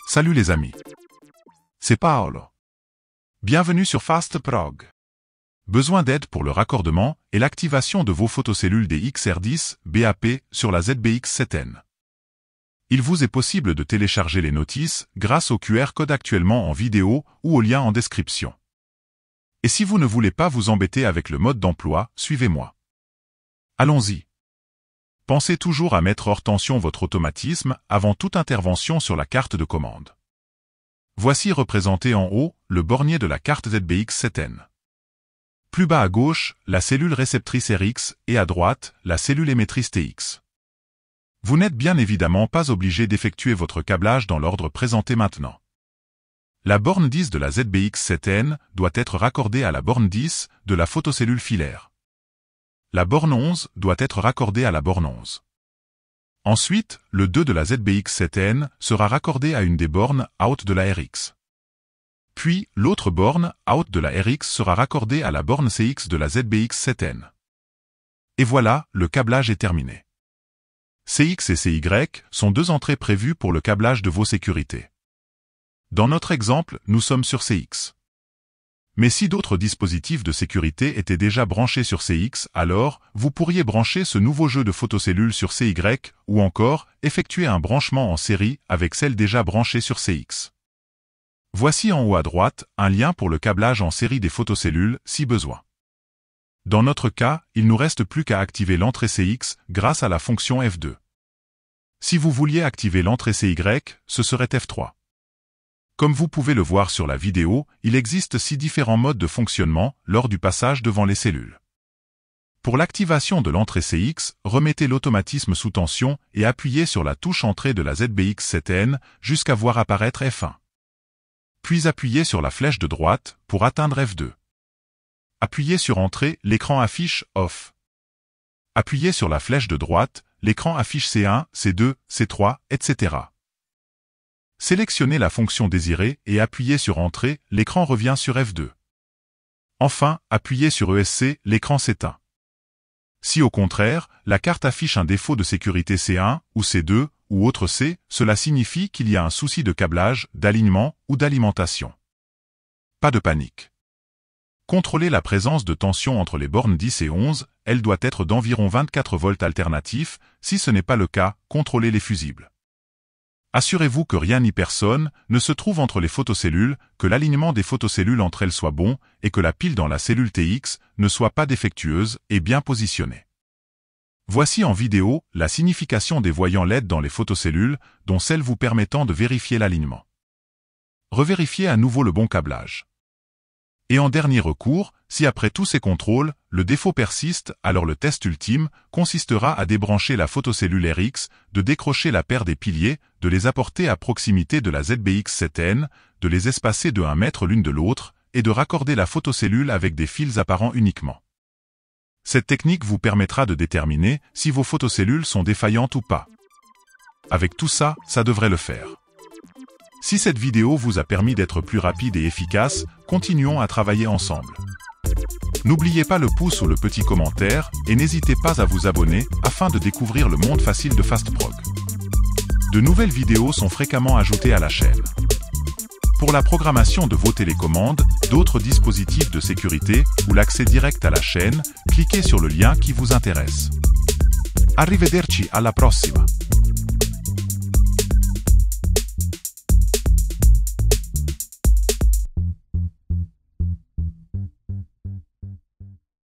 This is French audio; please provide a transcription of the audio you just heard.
Salut les amis. C'est Paolo. Bienvenue sur FastProg. Besoin d'aide pour le raccordement et l'activation de vos photocellules des XR10 BAP sur la ZBX7N. Il vous est possible de télécharger les notices grâce au QR code actuellement en vidéo ou au lien en description. Et si vous ne voulez pas vous embêter avec le mode d'emploi, suivez-moi. Allons-y. Pensez toujours à mettre hors tension votre automatisme avant toute intervention sur la carte de commande. Voici représenté en haut le bornier de la carte ZBX7N. Plus bas à gauche, la cellule réceptrice RX et à droite, la cellule émettrice TX. Vous n'êtes bien évidemment pas obligé d'effectuer votre câblage dans l'ordre présenté maintenant. La borne 10 de la ZBX7N doit être raccordée à la borne 10 de la photocellule filaire. La borne 11 doit être raccordée à la borne 11. Ensuite, le 2 de la ZBX7N sera raccordé à une des bornes out de la RX. Puis, l'autre borne out de la RX sera raccordée à la borne CX de la ZBX7N. Et voilà, le câblage est terminé. CX et CY sont deux entrées prévues pour le câblage de vos sécurités. Dans notre exemple, nous sommes sur CX. Mais si d'autres dispositifs de sécurité étaient déjà branchés sur CX, alors, vous pourriez brancher ce nouveau jeu de photocellules sur CY, ou encore, effectuer un branchement en série avec celles déjà branchées sur CX. Voici en haut à droite, un lien pour le câblage en série des photocellules, si besoin. Dans notre cas, il nous reste plus qu'à activer l'entrée CX grâce à la fonction F2. Si vous vouliez activer l'entrée CY, ce serait F3. Comme vous pouvez le voir sur la vidéo, il existe 6 différents modes de fonctionnement lors du passage devant les cellules. Pour l'activation de l'entrée CX, remettez l'automatisme sous tension et appuyez sur la touche entrée de la ZBX7N jusqu'à voir apparaître F1. Puis appuyez sur la flèche de droite pour atteindre F2. Appuyez sur Entrée, l'écran affiche Off. Appuyez sur la flèche de droite, l'écran affiche C1, C2, C3, etc. Sélectionnez la fonction désirée et appuyez sur Entrée, l'écran revient sur F2. Enfin, appuyez sur ESC, l'écran s'éteint. Si au contraire, la carte affiche un défaut de sécurité C1 ou C2 ou autre C, cela signifie qu'il y a un souci de câblage, d'alignement ou d'alimentation. Pas de panique. Contrôlez la présence de tension entre les bornes 10 et 11, elle doit être d'environ 24 volts alternatifs, si ce n'est pas le cas, contrôlez les fusibles. Assurez-vous que rien ni personne ne se trouve entre les photocellules, que l'alignement des photocellules entre elles soit bon et que la pile dans la cellule TX ne soit pas défectueuse et bien positionnée. Voici en vidéo la signification des voyants LED dans les photocellules, dont celles vous permettant de vérifier l'alignement. Revérifiez à nouveau le bon câblage. Et en dernier recours, si après tous ces contrôles, le défaut persiste, alors le test ultime consistera à débrancher la photocellule RX, de décrocher la paire des piliers, de les apporter à proximité de la ZBX7N, de les espacer de 1 mètre l'une de l'autre, et de raccorder la photocellule avec des fils apparents uniquement. Cette technique vous permettra de déterminer si vos photocellules sont défaillantes ou pas. Avec tout ça, ça devrait le faire. Si cette vidéo vous a permis d'être plus rapide et efficace, continuons à travailler ensemble. N'oubliez pas le pouce ou le petit commentaire et n'hésitez pas à vous abonner afin de découvrir le monde facile de FastProg. De nouvelles vidéos sont fréquemment ajoutées à la chaîne. Pour la programmation de vos télécommandes, d'autres dispositifs de sécurité ou l'accès direct à la chaîne, cliquez sur le lien qui vous intéresse. Arrivederci alla prossima!